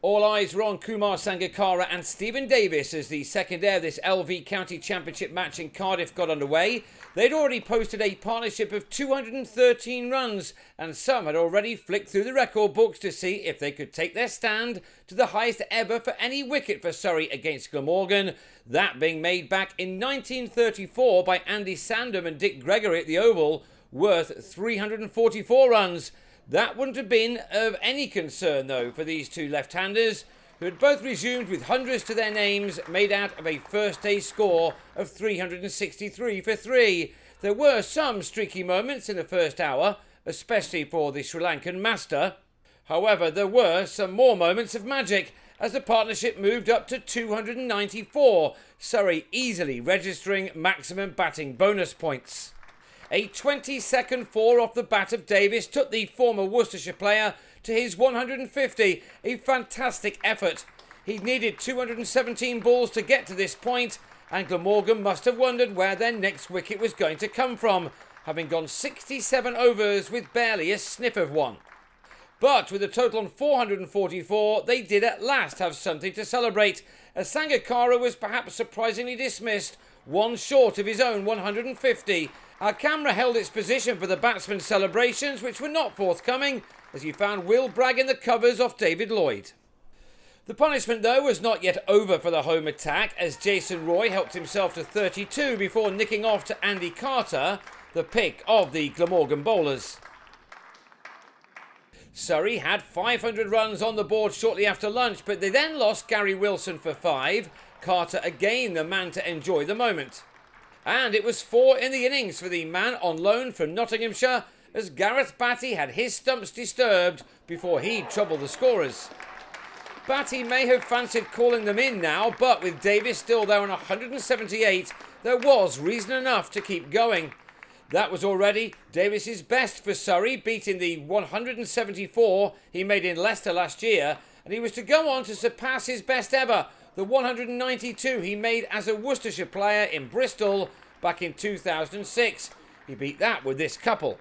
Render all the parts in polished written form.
All eyes were on Kumar Sangakkara and Stephen Davis as the second day of this LV County Championship match in Cardiff got underway. They'd already posted a partnership of 213 runs, and some had already flicked through the record books to see if they could take their stand to the highest ever for any wicket for Surrey against Glamorgan, that being made back in 1934 by Andy Sandham and Dick Gregory at the Oval, worth 344 runs. That wouldn't have been of any concern, though, for these two left-handers, who had both resumed with hundreds to their names, made out of a first-day score of 363 for 3. There were some streaky moments in the first hour, especially for the Sri Lankan master. However, there were some more moments of magic as the partnership moved up to 294, Surrey easily registering maximum batting bonus points. A 20-second four off the bat of Davis took the former Worcestershire player to his 150, a fantastic effort. He needed 217 balls to get to this point, and Glamorgan must have wondered where their next wicket was going to come from, having gone 67 overs with barely a sniff of one. But with a total on 444, they did at last have something to celebrate, as Sangakkara was perhaps surprisingly dismissed, one short of his own 150. Our camera held its position for the batsman's celebrations, which were not forthcoming, as he found Will Bragg in the covers off David Lloyd. The punishment, though, was not yet over for the home attack, as Jason Roy helped himself to 32 before nicking off to Andy Carter, the pick of the Glamorgan bowlers. Surrey had 500 runs on the board shortly after lunch, but they then lost Gary Wilson for 5, Carter again the man to enjoy the moment. And it was 4 in the innings for the man on loan from Nottinghamshire, as Gareth Batty had his stumps disturbed before he troubled the scorers. Batty may have fancied calling them in now, but with Davis still there on 178, there was reason enough to keep going. That was already Davis's best for Surrey, beating the 174 he made in Leicester last year, and he was to go on to surpass his best ever, the 192 he made as a Worcestershire player in Bristol back in 2006. He beat that with this couple.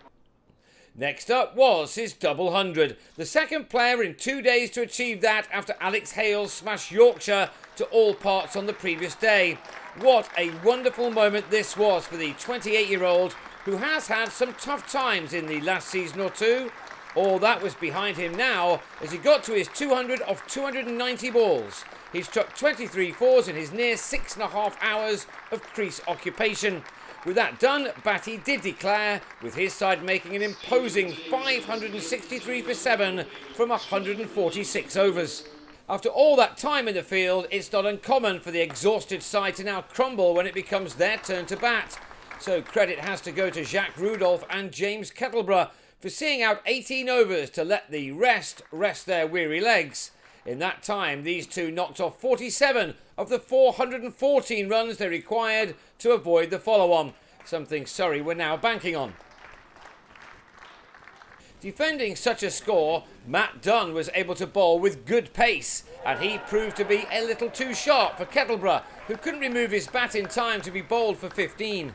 Next up was his double 100, the second player in 2 days to achieve that after Alex Hale's smash Yorkshire to all parts on the previous day. What a wonderful moment this was for the 28-year-old, who has had some tough times in the last season or two. All that was behind him now as he got to his 200 of 290 balls. He struck 23 fours in his near 6.5 hours of crease occupation. With that done, Batty did declare, with his side making an imposing 563 for 7 from 146 overs. After all that time in the field, it's not uncommon for the exhausted side to now crumble when it becomes their turn to bat. So credit has to go to Jacques Rudolph and James Kettleborough for seeing out 18 overs to let the rest their weary legs. In that time, these two knocked off 47 of the 414 runs they required to avoid the follow-on, something Surrey were now banking on. Defending such a score, Matt Dunn was able to bowl with good pace, and he proved to be a little too sharp for Kettleborough, who couldn't remove his bat in time to be bowled for 15.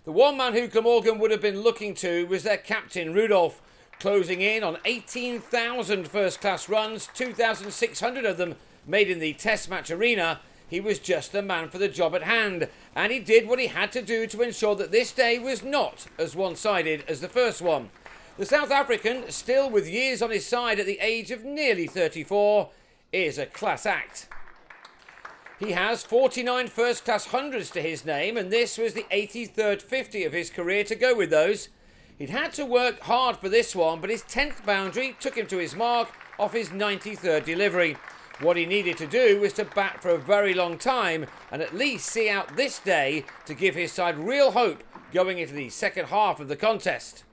The one man who Glamorgan would have been looking to was their captain, Rudolph, closing in on 18,000 first-class runs, 2,600 of them made in the Test match arena. He was just the man for the job at hand, and he did what he had to do to ensure that this day was not as one-sided as the first one. The South African, still with years on his side at the age of nearly 34, is a class act. He has 49 first-class hundreds to his name, and this was the 83rd 50 of his career to go with those. He'd had to work hard for this one, but his 10th boundary took him to his mark off his 93rd delivery. What he needed to do was to bat for a very long time and at least see out this day to give his side real hope going into the second half of the contest.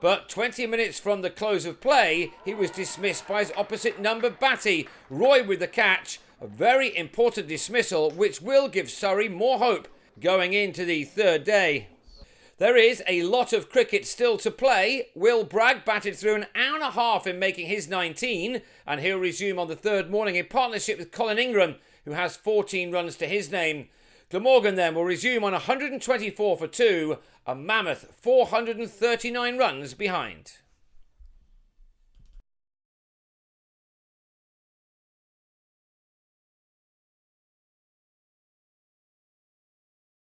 But 20 minutes from the close of play, he was dismissed by his opposite number Batty, Roy with the catch, a very important dismissal which will give Surrey more hope going into the third day. There is a lot of cricket still to play. Will Bragg batted through an hour and a half in making his 19, and he'll resume on the third morning in partnership with Colin Ingram, who has 14 runs to his name. Glamorgan then will resume on 124 for 2, a mammoth 439 runs behind.